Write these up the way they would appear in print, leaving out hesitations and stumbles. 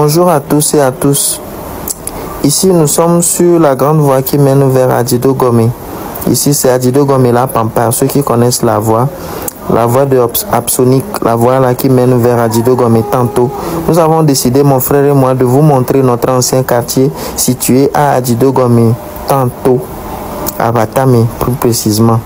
Bonjour à tous et à tous. Ici, nous sommes sur la grande voie qui mène vers Adido Gomé. Ici, c'est Adido Gomé la Pampa. Ceux qui connaissent la voie de Absonic, la voie là qui mène vers Adido Gomé tantôt. Nous avons décidé, mon frère et moi, de vous montrer notre ancien quartier situé à Adido Gomé tantôt, à Batame plus précisément.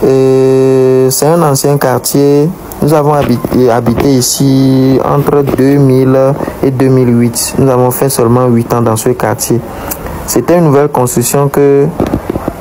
C'est un ancien quartier. Nous avons habité ici entre 2000 et 2008. Nous avons fait seulement 8 ans dans ce quartier. C'était une nouvelle construction que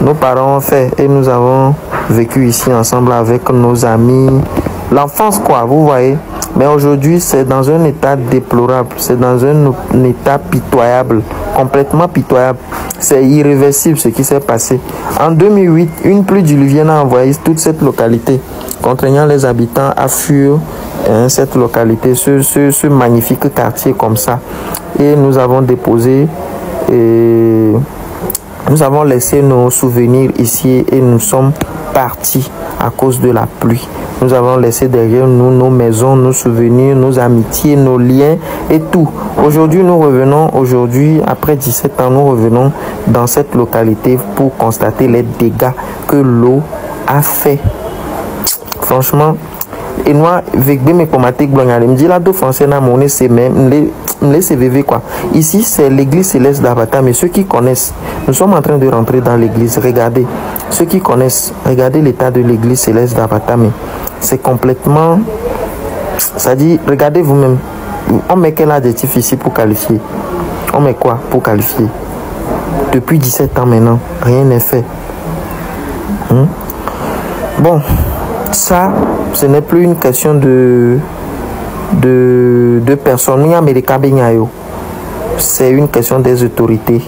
nos parents ont fait et nous avons vécu ici ensemble avec nos amis. L'enfance quoi, vous voyez. Mais aujourd'hui, c'est dans un état déplorable. C'est dans un état pitoyable, complètement pitoyable. C'est irréversible ce qui s'est passé. En 2008, une pluie diluvienne a envahi toute cette localité, contraignant les habitants à fuir cette localité, ce magnifique quartier comme ça. Et nous avons déposé, nous avons laissé nos souvenirs ici et nous sommes partis à cause de la pluie. Nous avons laissé derrière nous nos maisons, nos souvenirs, nos amitiés, nos liens et tout. Aujourd'hui, nous revenons, après 17 ans, nous revenons dans cette localité pour constater les dégâts que l'eau a fait. Franchement, et moi, avec mes comatiques blancs, me dit là, deux Français n'a monnaie, c'est même, me laisse vivre quoi. Ici, c'est l'église céleste d'Abata, mais ceux qui connaissent, nous sommes en train de rentrer dans l'église. Regardez, ceux qui connaissent, regardez l'état de l'église céleste d'Abata, mais c'est complètement, ça dit, regardez vous-même, on met quel adjectif ici pour qualifier? On met quoi pour qualifier? Depuis 17 ans maintenant, rien n'est fait. Bon, ça, ce n'est plus une question de personnes. C'est une question des autorités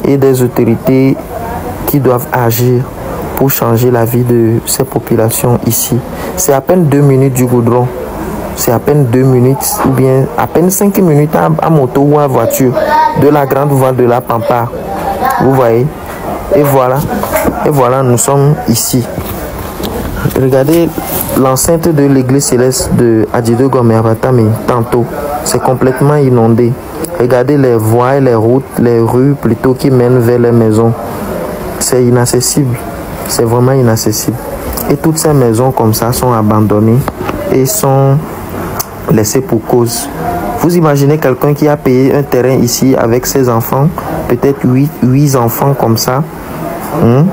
et des autorités qui doivent agir pour changer la vie de ces populations ici. C'est à peine 2 minutes du goudron. C'est à peine 2 minutes ou bien à peine 5 minutes à moto ou à voiture de la grande voie de la Pampa. Vous voyez? Et voilà, nous sommes ici. Regardez l'enceinte de l'église céleste de Adido Gomé Batame tantôt. C'est complètement inondé. Regardez les voies, les routes, les rues plutôt qui mènent vers les maisons. C'est inaccessible. C'est vraiment inaccessible. Et toutes ces maisons comme ça sont abandonnées et sont laissées pour cause. Vous imaginez quelqu'un qui a payé un terrain ici avec ses enfants, peut-être 8 enfants comme ça,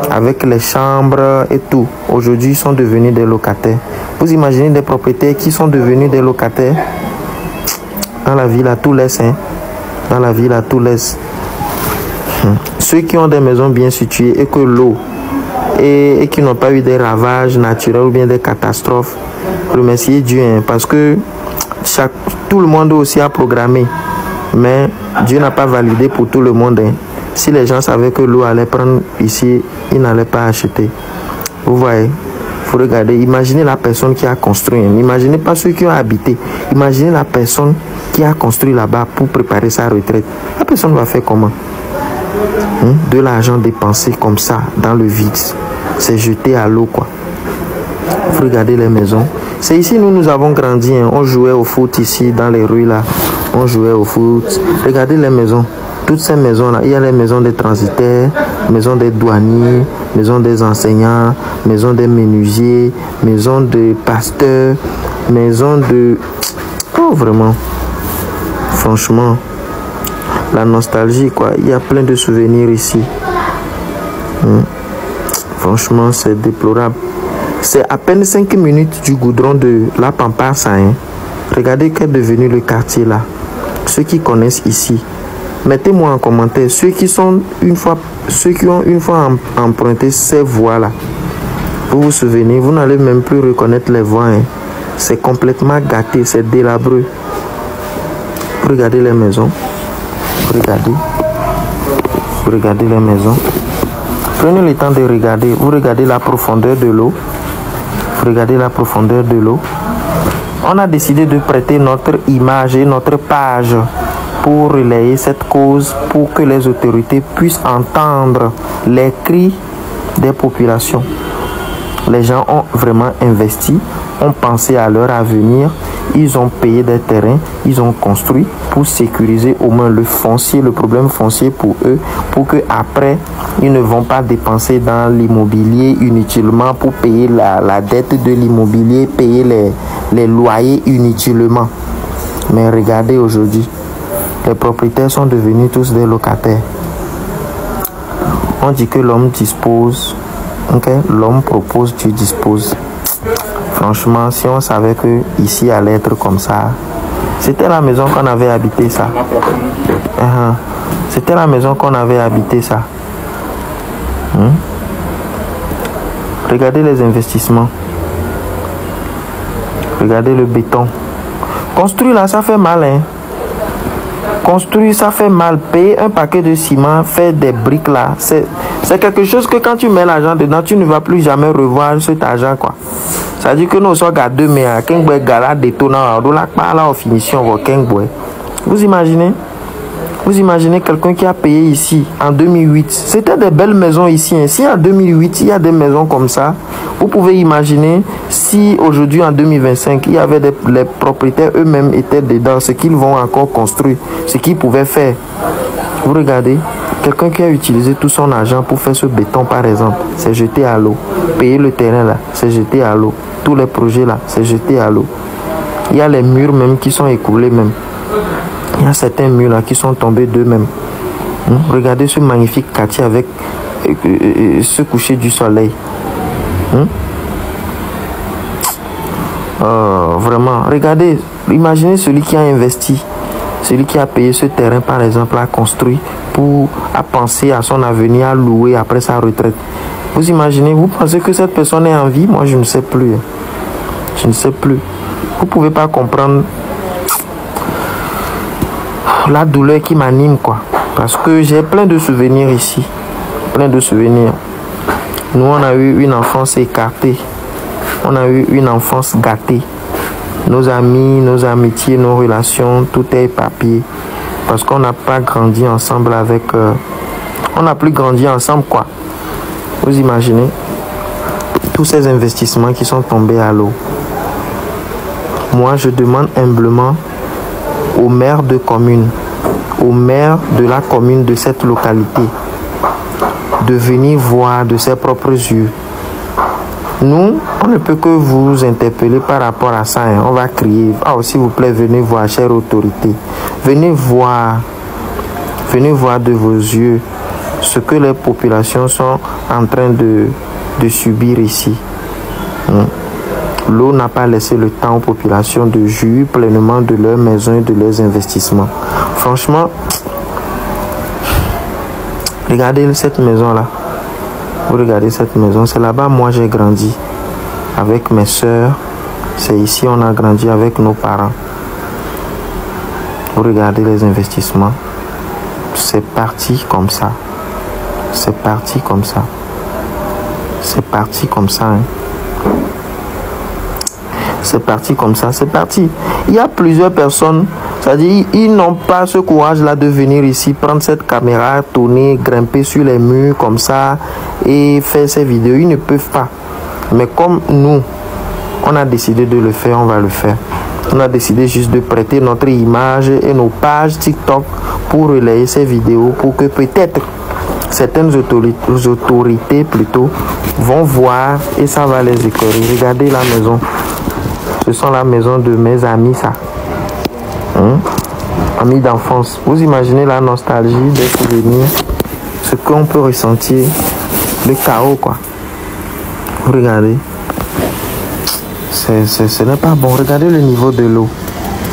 avec les chambres et tout. Aujourd'hui, ils sont devenus des locataires. Vous imaginez des propriétaires qui sont devenus des locataires. Dans la ville, à tout laisse. Dans la ville, à tout laisse. Ceux qui ont des maisons bien situées et que l'eau et qui n'ont pas eu des ravages naturels ou bien des catastrophes, remerciez Dieu, parce que tout le monde aussi a programmé, mais Dieu n'a pas validé pour tout le monde. Si les gens savaient que l'eau allait prendre ici, ils n'allaient pas acheter. Vous voyez, il faut regarder. Imaginez la personne qui a construit. N'imaginez pas ceux qui ont habité. Imaginez la personne qui a construit là-bas pour préparer sa retraite. La personne va faire comment? De l'argent dépensé comme ça dans le vide. C'est jeté à l'eau quoi. Vous regardez les maisons. C'est ici nous avons grandi. On jouait au foot ici dans les rues là. On jouait au foot. Regardez les maisons. Toutes ces maisons-là, il y a les maisons des transitaires, maisons des douaniers, maisons des enseignants, maisons des menuisiers, maisons de pasteurs, maisons de... Oh, vraiment. Franchement, la nostalgie, quoi. Il y a plein de souvenirs ici. Franchement, c'est déplorable. C'est à peine 5 minutes du goudron de la Pampa, ça. Regardez qu'est devenu le quartier là. Ceux qui connaissent ici. Mettez-moi en commentaire ceux qui ont une fois emprunté ces voies-là. Vous vous souvenez, vous n'allez même plus reconnaître les voies. C'est complètement gâté, c'est délabreux. Regardez les maisons. Regardez les maisons. Prenez le temps de regarder. Vous regardez la profondeur de l'eau. Regardez la profondeur de l'eau. On a décidé de prêter notre image et notre page pour relayer cette cause, pour que les autorités puissent entendre les cris des populations. Les gens ont vraiment investi, ont pensé à leur avenir, ils ont payé des terrains, ils ont construit pour sécuriser au moins le foncier, le problème foncier pour eux, pour que après ils ne vont pas dépenser dans l'immobilier inutilement pour payer la dette de l'immobilier, payer les loyers inutilement. Mais regardez aujourd'hui, les propriétaires sont devenus tous des locataires. On dit que l'homme dispose, okay? L'homme propose, Dieu dispose. Franchement, si on savait que ici allait être comme ça, c'était la maison qu'on avait habité ça. C'était la maison qu'on avait habité ça. Regardez les investissements. Regardez le béton. Construire là, ça fait mal, hein. Construire, ça fait mal. Payer un paquet de ciment, faire des briques là, c'est quelque chose que quand tu mets l'argent dedans, tu ne vas plus jamais revoir cet argent, quoi. Ça dit que nous sommes à 2 mais à 15 gala détonnant, en finition, vous imaginez? Vous imaginez quelqu'un qui a payé ici en 2008. C'était des belles maisons ici. Hein. Si en 2008, il y a des maisons comme ça, vous pouvez imaginer si aujourd'hui en 2025, il y avait les propriétaires eux-mêmes étaient dedans, ce qu'ils vont encore construire, ce qu'ils pouvaient faire. Vous regardez, quelqu'un qui a utilisé tout son argent pour faire ce béton par exemple, c'est jeté à l'eau. Payer le terrain là, c'est jeté à l'eau. Tous les projets là, c'est jeté à l'eau. Il y a les murs même qui sont écoulés même. Il y a certains murs là qui sont tombés d'eux-mêmes. Regardez ce magnifique quartier avec ce coucher du soleil. Vraiment, regardez, imaginez celui qui a investi, celui qui a payé ce terrain par exemple, a construit pour penser à son avenir, à louer après sa retraite. Vous imaginez, vous pensez que cette personne est en vie? Moi je ne sais plus. Je ne sais plus. Vous ne pouvez pas comprendre la douleur qui m'anime, quoi. Parce que j'ai plein de souvenirs ici. Plein de souvenirs. Nous, on a eu une enfance écartée. On a eu une enfance gâtée. Nos amis, nos amitiés, nos relations, tout est éparpillé. Parce qu'on n'a pas grandi ensemble avec... on n'a plus grandi ensemble, quoi. Vous imaginez? Tous ces investissements qui sont tombés à l'eau. Moi, je demande humblement au maire de commune, au maire de la commune de cette localité, de venir voir de ses propres yeux. Nous, on ne peut que vous interpeller par rapport à ça. Hein. On va crier, ah, s'il vous plaît, venez voir, chère autorité. Venez voir de vos yeux ce que les populations sont en train de subir ici. L'eau n'a pas laissé le temps aux populations de jouir pleinement de leurs maisons et de leurs investissements. Franchement, regardez cette maison-là. Vous regardez cette maison, c'est là-bas moi j'ai grandi avec mes soeurs. C'est ici on a grandi avec nos parents. Vous regardez les investissements. C'est parti comme ça. C'est parti comme ça. C'est parti comme ça. Hein. C'est parti comme ça, c'est parti. Il y a plusieurs personnes, c'est-à-dire ils n'ont pas ce courage-là de venir ici, prendre cette caméra, tourner, grimper sur les murs comme ça et faire ces vidéos. Ils ne peuvent pas. Mais comme nous, on a décidé de le faire, on va le faire. On a décidé juste de prêter notre image et nos pages TikTok pour relayer ces vidéos pour que peut-être certaines autorités plutôt vont voir et ça va les écœurer. Regardez la maison. Ce sont la maison de mes amis, ça. Amis d'enfance. Vous imaginez la nostalgie des souvenirs, ce qu'on peut ressentir, le chaos, quoi. Vous regardez. Ce n'est pas bon. Regardez le niveau de l'eau.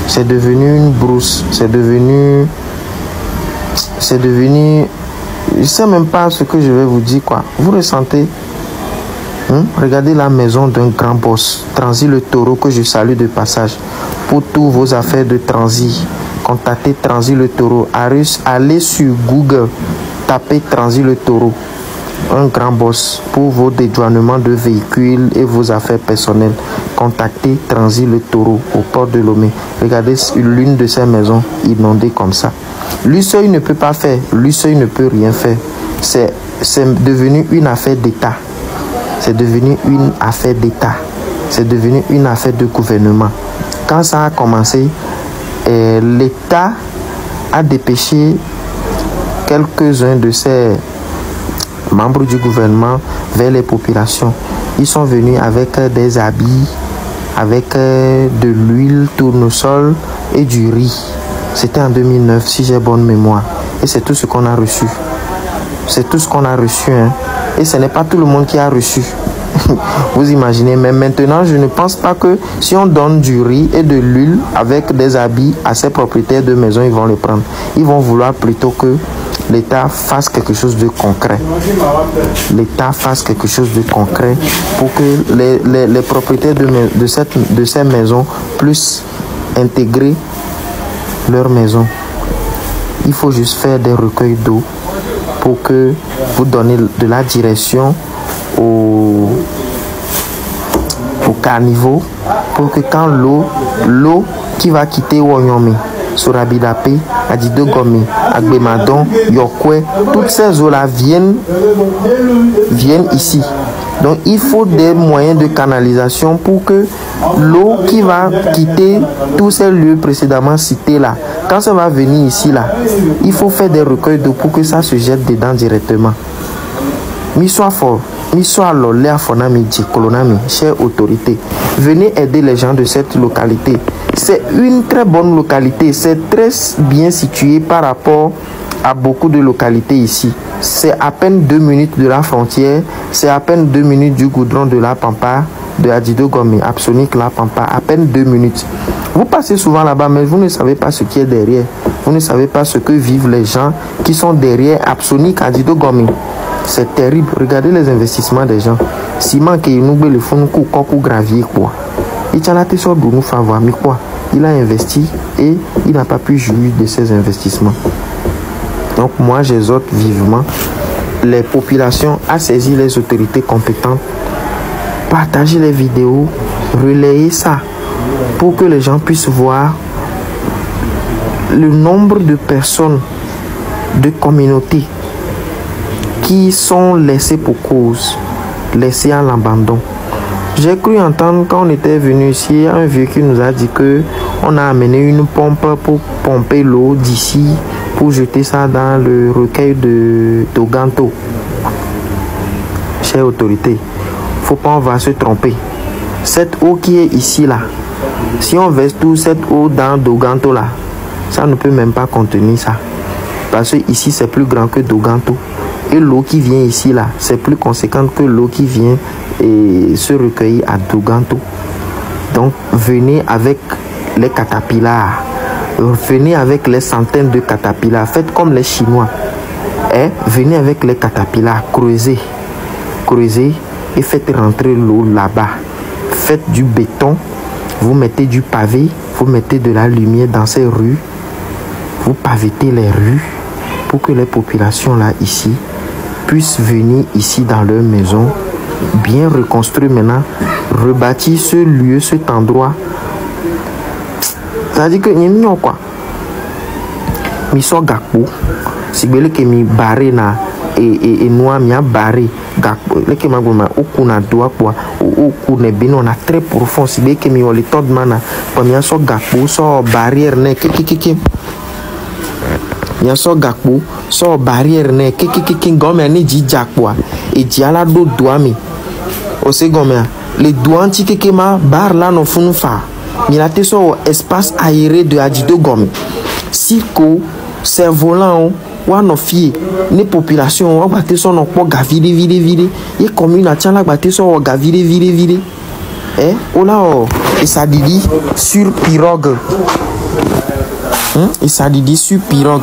C'est devenu une brousse. C'est devenu... Je ne sais même pas ce que je vais vous dire, quoi. Vous ressentez... Regardez la maison d'un grand boss, Transi le Taureau, que je salue de passage. Pour tous vos affaires de transit, contactez Transi le Taureau. Allez sur Google, tapez Transi le Taureau, un grand boss. Pour vos dédouanements de véhicules et vos affaires personnelles, contactez Transi le Taureau au port de Lomé. Regardez l'une de ces maisons inondées comme ça. Lui seul ne peut pas faire, lui seul ne peut rien faire. C'est devenu une affaire d'État. c'est devenu une affaire d'État. C'est devenu une affaire de gouvernement. Quand ça a commencé, l'État a dépêché quelques-uns de ses membres du gouvernement vers les populations. Ils sont venus avec des habits, avec de l'huile, tournesol et du riz. C'était en 2009, si j'ai bonne mémoire. Et c'est tout ce qu'on a reçu. C'est tout ce qu'on a reçu. Hein. Et ce n'est pas tout le monde qui a reçu. Vous imaginez, mais maintenant, je ne pense pas que si on donne du riz et de l'huile avec des habits à ces propriétaires de maison, ils vont le prendre. Ils vont vouloir plutôt que l'État fasse quelque chose de concret. L'État fasse quelque chose de concret pour que les propriétaires de ces maisons puissent intégrer leur maison. Il faut juste faire des recueils d'eau pour que vous donnez de la direction au caniveau pour que quand l'eau qui va quitter Wonyome, Sorabidape, Adido Gomi, Agbemadon, Yokwe, toutes ces eaux-là viennent ici. Donc il faut des moyens de canalisation pour que l'eau qui va quitter tous ces lieux précédemment cités là, quand ça va venir ici là, il faut faire des recueils d'eau pour que ça se jette dedans directement. Missois fort, Missois l'olé fonami kolonami, chère autorité, venez aider les gens de cette localité. C'est une très bonne localité, c'est très bien situé par rapport à beaucoup de localités ici. C'est à peine 2 minutes de la frontière, c'est à peine 2 minutes du goudron de la Pampa, de Adido Gomi, Apsonic la Pampa, à peine 2 minutes. Vous passez souvent là-bas, mais vous ne savez pas ce qui est derrière. Vous ne savez pas ce que vivent les gens qui sont derrière Apsonic, Adido Gomi. C'est terrible. Regardez les investissements des gens. Ciment qui nous le font coup gravier quoi. Il a investi et il n'a pas pu jouir de ses investissements. Donc moi j'exhorte vivement les populations à saisir les autorités compétentes, partager les vidéos, relayer ça pour que les gens puissent voir le nombre de personnes, de communautés qui sont laissées pour cause, laissées à l'abandon. J'ai cru entendre quand on était venu ici, un vieux qui nous a dit que on a amené une pompe pour pomper l'eau d'ici, pour jeter ça dans le recueil de Doganto. Chère autorité, faut pas on va se tromper. Cette eau qui est ici là, si on verse toute cette eau dans Doganto là, ça ne peut même pas contenir ça. Parce que ici c'est plus grand que Doganto. Et l'eau qui vient ici là, c'est plus conséquente que l'eau qui vient et se recueillir à Doganto. Donc venez avec les catapillars, venez avec les centaines de catapillars, faites comme les Chinois. Venez avec les catapillars, creusez et faites rentrer l'eau là-bas. Faites du béton, vous mettez du pavé, vous mettez de la lumière dans ces rues, vous pavetez les rues pour que les populations là ici puissent venir ici dans leur maison, bien reconstruire maintenant, rebâtir ce lieu, cet endroit. Ça dit que n'y a quoi. Mi so gakpo, si belle que mi barré na et noa mi a barré gakpo, le que ma goma okuna doa quoi, okune bino na très profond, si belle que mi oli tod mana, pa mi a so gakpo, so barrière ne kiki. Nya so gakpo so barrière ne kiki gome ni jijakwa et diala do douami o se gome les douanti kiki ma bar la no funu fa mi la te so espace aéré de Adido Gomi siko cerf-volant wa no fie ni population wa bate so no po gavide et commune a tiens la bate so gavide o la et ça dit sur pirogue et ça dit sur pirogue.